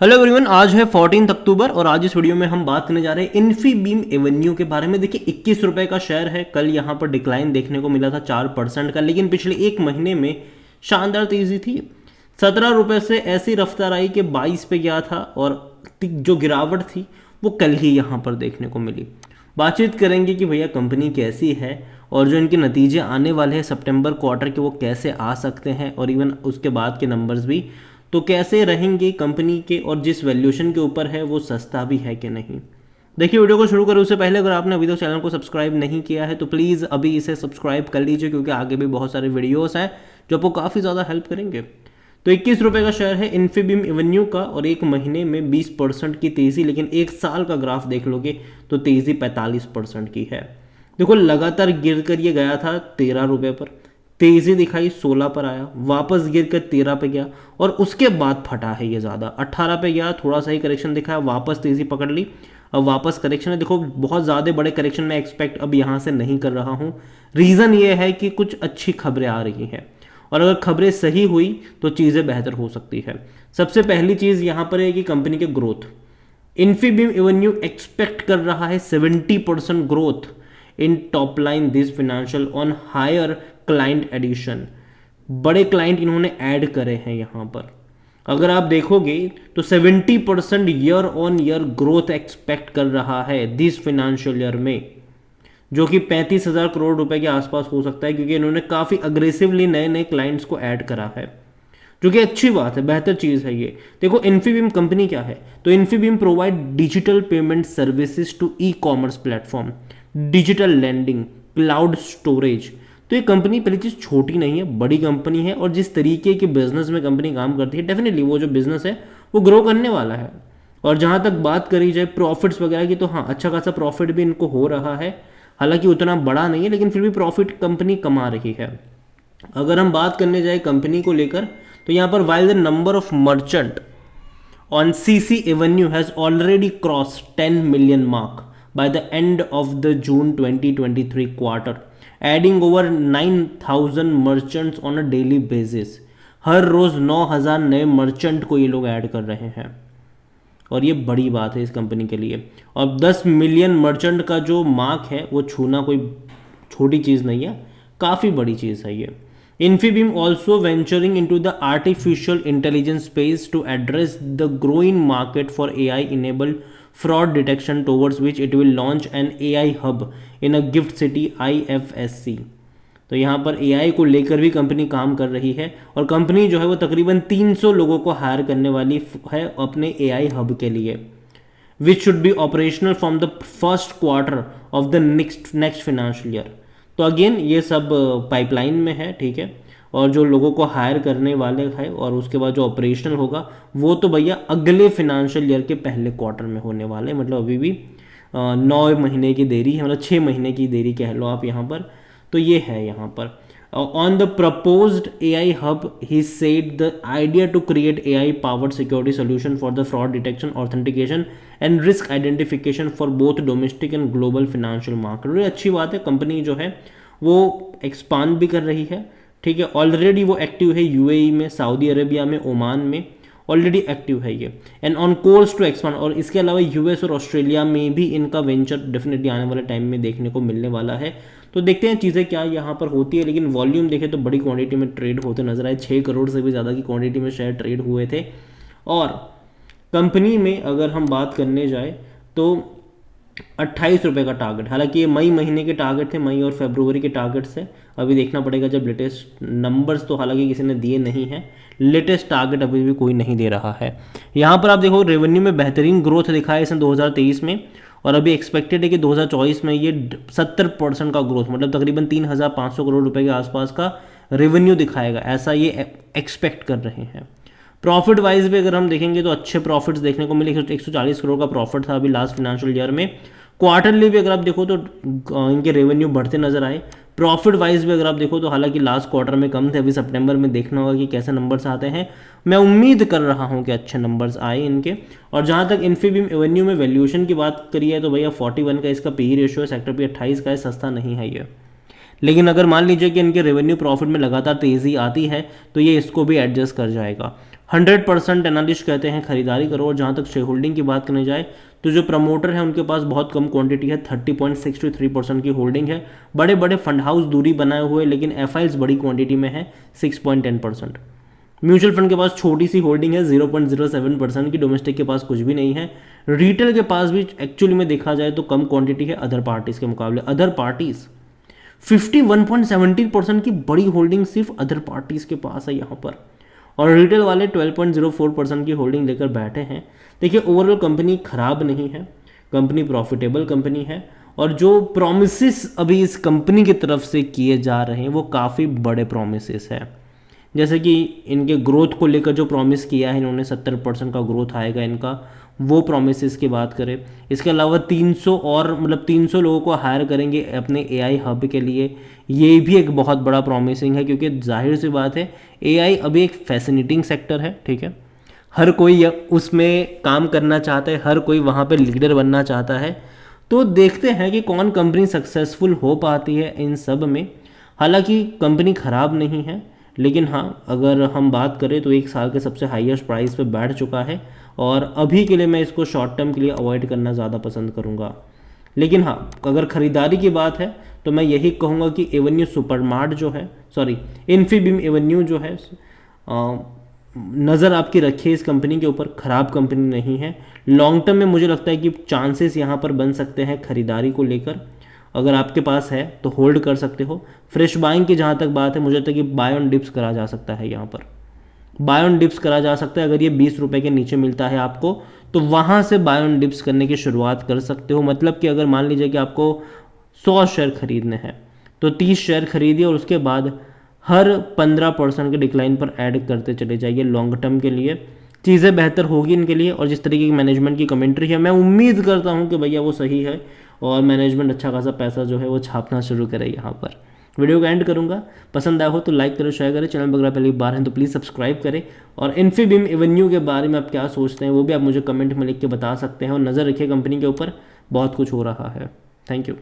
Hello everyone, आज है 14 अक्टूबर और आज इस वीडियो में हम बात करने जा रहे हैं इन्फीबीम एवेन्यू के बारे में। देखिए 21 रुपए का शेयर है। कल यहाँ पर डिक्लाइन देखने को मिला था 4% का, लेकिन पिछले एक महीने में शानदार तेजी थी। 17 रुपए से ऐसी रफ्तार आई कि 22 पे गया था और जो गिरावट थी वो कल ही यहाँ पर देखने को मिली। बातचीत करेंगे कि भैया कंपनी कैसी है और जो इनके नतीजे आने वाले हैं सितंबर क्वार्टर के वो कैसे आ सकते हैं, और इवन उसके बाद के नंबर्स भी तो कैसे रहेंगे कंपनी के, और जिस वैल्यूएशन के ऊपर है वो सस्ता भी है कि नहीं। देखिए वीडियो को शुरू करें उससे पहले अगर आपने अभी तक चैनल को सब्सक्राइब नहीं किया है तो प्लीज़ अभी इसे सब्सक्राइब कर लीजिए, क्योंकि आगे भी बहुत सारे वीडियोस हैं जो आपको काफ़ी ज़्यादा हेल्प करेंगे। तो 21 रुपये का शेयर है इन्फीबीम एवेन्यू का और एक महीने में 20% की तेज़ी, लेकिन एक साल का ग्राफ देख लोगे तो तेज़ी 45% की है। देखो लगातार गिर कर ये गया था 13 रुपये पर, तेज़ी दिखाई 16 पर आया, वापस गिर कर 13 पे गया और उसके बाद फटा है ये ज़्यादा। 18 पे गया, थोड़ा सा ही करेक्शन दिखाया, वापस तेज़ी पकड़ ली, अब वापस करेक्शन है। देखो बहुत ज़्यादा बड़े करेक्शन में एक्सपेक्ट अब यहाँ से नहीं कर रहा हूँ। रीज़न ये है कि कुछ अच्छी खबरें आ रही हैं और अगर खबरें सही हुई तो चीज़ें बेहतर हो सकती है। सबसे पहली चीज़ यहाँ पर है कि कंपनी के ग्रोथ, इन्फीबीम एवेन्यू एक्सपेक्ट कर रहा है 70% growth in top line this financial on higher client addition. बड़े क्लाइंट इन्होंने ऐड करे हैं यहाँ पर। अगर आप देखोगे तो 70% year on year growth expect कर रहा है दिस फिनेंशियल ईयर में, जो कि 35,000 करोड़ रुपए के आसपास हो सकता है, क्योंकि इन्होंने काफ़ी अग्रेसिवली नए नए क्लाइंट्स को ऐड करा है, जो कि अच्छी बात है, बेहतर चीज़ है ये। देखो इन्फीबीम कंपनी क्या है, तो Infibeam provide digital payment services to e commerce platform, digital landing, cloud storage. तो ये कंपनी पहली चीज़ छोटी नहीं है, बड़ी कंपनी है और जिस तरीके के बिजनेस में कंपनी काम करती है डेफिनेटली वो जो बिजनेस है वो ग्रो करने वाला है। और जहाँ तक बात करी जाए प्रॉफिट्स वगैरह की, तो हाँ अच्छा खासा प्रॉफिट भी इनको हो रहा है, हालांकि उतना बड़ा नहीं है लेकिन फिर भी प्रॉफिट कंपनी कमा रही है। अगर हम बात करने जाए कंपनी को लेकर तो यहाँ पर while the number of merchant on CC Avenue has already crossed 10 million mark by the end of the June 2023 quarter, adding over 9,000 merchants on a daily basis। हर रोज 9,000 नए मर्चेंट को ये लोग ऐड कर रहे हैं और ये बड़ी बात है इस कंपनी के लिए। और 10 मिलियन मर्चेंट का जो मार्क है वो छूना कोई छोटी चीज़ नहीं है, काफ़ी बड़ी चीज़ है ये। Infibeam also venturing into the artificial intelligence space to address the growing market for AI-enabled fraud detection, towards which it will launch an AI hub in a gift city IFSC। तो यहाँ पर AI को लेकर भी company काम कर रही है और कंपनी जो है वो तकरीबन 300 लोगों को हायर करने वाली है अपने AI हब के लिए, which should be operational from the first quarter of the next financial year. तो अगेन ये सब पाइपलाइन में है, ठीक है, और जो लोगों को हायर करने वाले हैं और उसके बाद जो ऑपरेशनल होगा वो तो भैया अगले फिनेंशियल ईयर के पहले क्वार्टर में होने वाले, मतलब अभी भी 9 महीने की देरी है, मतलब 6 महीने की देरी कह लो आप यहाँ पर। तो ये है यहाँ पर on the proposed AI hub, he said the idea to create AI powered security solution for the fraud detection, authentication and risk identification for both domestic and global financial market। ये अच्छी बात है, कंपनी जो है वो expand भी कर रही है, ठीक है। ऑलरेडी वो एक्टिव है यूएई में, सऊदी अरेबिया में, ओमान में ऑलरेडी एक्टिव है ये, and on course to expand. और इसके अलावा यूएस और ऑस्ट्रेलिया में भी इनका वेंचर डेफिनेटली आने वाले टाइम में देखने को मिलने वाला है। तो देखते हैं चीज़ें क्या यहाँ पर होती है, लेकिन वॉल्यूम देखें तो बड़ी क्वांटिटी में ट्रेड होते नजर आए, 6 करोड़ से भी ज़्यादा की क्वांटिटी में शेयर ट्रेड हुए थे। और कंपनी में अगर हम बात करने जाए तो 28 रुपये का टारगेट, हालांकि ये मई महीने के टारगेट थे, मई और फरवरी के टारगेट से अभी देखना पड़ेगा जब लेटेस्ट नंबर्स तो हालांकि किसी ने दिए नहीं हैं, लेटेस्ट टारगेट अभी भी कोई नहीं दे रहा है। यहाँ पर आप देखो रेवेन्यू में बेहतरीन ग्रोथ दिखाया इसने 2023 में, और अभी एक्सपेक्टेड है कि 2024 में ये 70% का ग्रोथ, मतलब तकरीबन 3,500 करोड़ रुपए के आसपास का रेवेन्यू दिखाएगा, ऐसा ये एक्सपेक्ट कर रहे हैं। प्रॉफिट वाइज भी अगर हम देखेंगे तो अच्छे प्रॉफिट्स देखने को मिले, 140 करोड़ का प्रॉफिट था अभी लास्ट फिनेंशियल ईयर में। क्वार्टरली भी अगर आप देखो तो इनके रेवेन्यू बढ़ते नजर आए। प्रॉफिट वाइज भी अगर आप देखो तो हालांकि लास्ट क्वार्टर में कम थे, अभी सितंबर में देखना होगा कि कैसे नंबर्स आते हैं। मैं उम्मीद कर रहा हूं कि अच्छे नंबर्स आए इनके। और जहां तक इन्फीबीम एवेन्यू में वैल्यूएशन की बात करी है तो भैया 41 का इसका पी रेशियो है, सेक्टर पी 28 का है, सस्ता नहीं है ये। लेकिन अगर मान लीजिए कि इनके रेवेन्यू प्रॉफिट में लगातार तेज़ी आती है तो ये इसको भी एडजस्ट कर जाएगा। 100% एनालिस्ट कहते हैं खरीदारी करो। और जहाँ तक शेयर होल्डिंग की बात करने जाए तो जो प्रमोटर है उनके पास बहुत कम क्वांटिटी है, 30.63% की होल्डिंग है। बड़े बड़े फंड हाउस दूरी बनाए हुए, लेकिन एफआईज बड़ी क्वांटिटी में है, 6.10%। म्यूचुअल फंड के पास छोटी सी होल्डिंग है 0.07% की, डोमेस्टिक के पास कुछ भी नहीं है। रिटेल के पास भी एक्चुअली में देखा जाए तो कम क्वांटिटी है अदर पार्टीज के मुकाबले। अदर पार्टीज 51.70% की बड़ी होल्डिंग सिर्फ अदर पार्टीज के पास है यहाँ पर, और रिटेल वाले 12.04% की होल्डिंग लेकर बैठे हैं। देखिए ओवरऑल कंपनी खराब नहीं है, कंपनी प्रॉफिटेबल कंपनी है, और जो प्रोमिसेस अभी इस कंपनी की तरफ से किए जा रहे हैं वो काफ़ी बड़े प्रोमिसेस है। जैसे कि इनके ग्रोथ को लेकर जो प्रॉमिस किया है इन्होंने, 70% का ग्रोथ आएगा इनका, वो प्रोमिसेस की बात करें। इसके अलावा 300 और मतलब 300 लोगों को हायर करेंगे अपने एआई हब के लिए, ये भी एक बहुत बड़ा प्रॉमिसिंग है, क्योंकि जाहिर सी बात है एआई अभी एक फैसिनेटिंग सेक्टर है, ठीक है। हर कोई उसमें काम करना चाहता है, हर कोई वहाँ पे लीडर बनना चाहता है। तो देखते हैं कि कौन कंपनी सक्सेसफुल हो पाती है इन सब में। हालांकि कंपनी ख़राब नहीं है, लेकिन हाँ अगर हम बात करें तो 1 साल के सबसे हाईएस्ट प्राइस पे बैठ चुका है, और अभी के लिए मैं इसको शॉर्ट टर्म के लिए अवॉइड करना ज़्यादा पसंद करूँगा। लेकिन हाँ अगर ख़रीदारी की बात है तो मैं यही कहूँगा कि एवेन्यू सुपरमार्ट जो है, सॉरी इन्फीबीम एवेन्यू जो है, नज़र आपकी रखिए इस कंपनी के ऊपर। ख़राब कंपनी नहीं है, लॉन्ग टर्म में मुझे लगता है कि चांसेस यहाँ पर बन सकते हैं खरीदारी को लेकर। अगर आपके पास है तो होल्ड कर सकते हो। फ्रेश बाइंग की जहाँ तक बात है, मुझे लगता है कि बाय ऑन डिप्स करा जा सकता है, यहाँ पर बाय ऑन डिप्स करा जा सकता है। अगर ये 20 रुपये के नीचे मिलता है आपको तो वहाँ से बाय ऑन डिप्स करने की शुरुआत कर सकते हो। मतलब कि अगर मान लीजिए कि आपको 100 शेयर खरीदने हैं तो 30 शेयर खरीदिए, और उसके बाद हर 15% के डिक्लाइन पर ऐड करते चले जाइए। लॉन्ग टर्म के लिए चीज़ें बेहतर होगी इनके लिए। और जिस तरीके की मैनेजमेंट की कमेंट्री है, मैं उम्मीद करता हूँ कि भैया वो सही है और मैनेजमेंट अच्छा खासा पैसा जो है वो छापना शुरू करे यहाँ पर। वीडियो को एंड करूँगा, पसंद आया हो तो लाइक करें, शेयर करें। चैनल पर अगर पहली बार हैं तो प्लीज़ सब्सक्राइब करें। और इन्फीबीम एवेन्यू के बारे में आप क्या सोचते हैं वो भी आप मुझे कमेंट में लिख के बता सकते हैं। और नज़र रखिए कंपनी के ऊपर, बहुत कुछ हो रहा है। Thank you.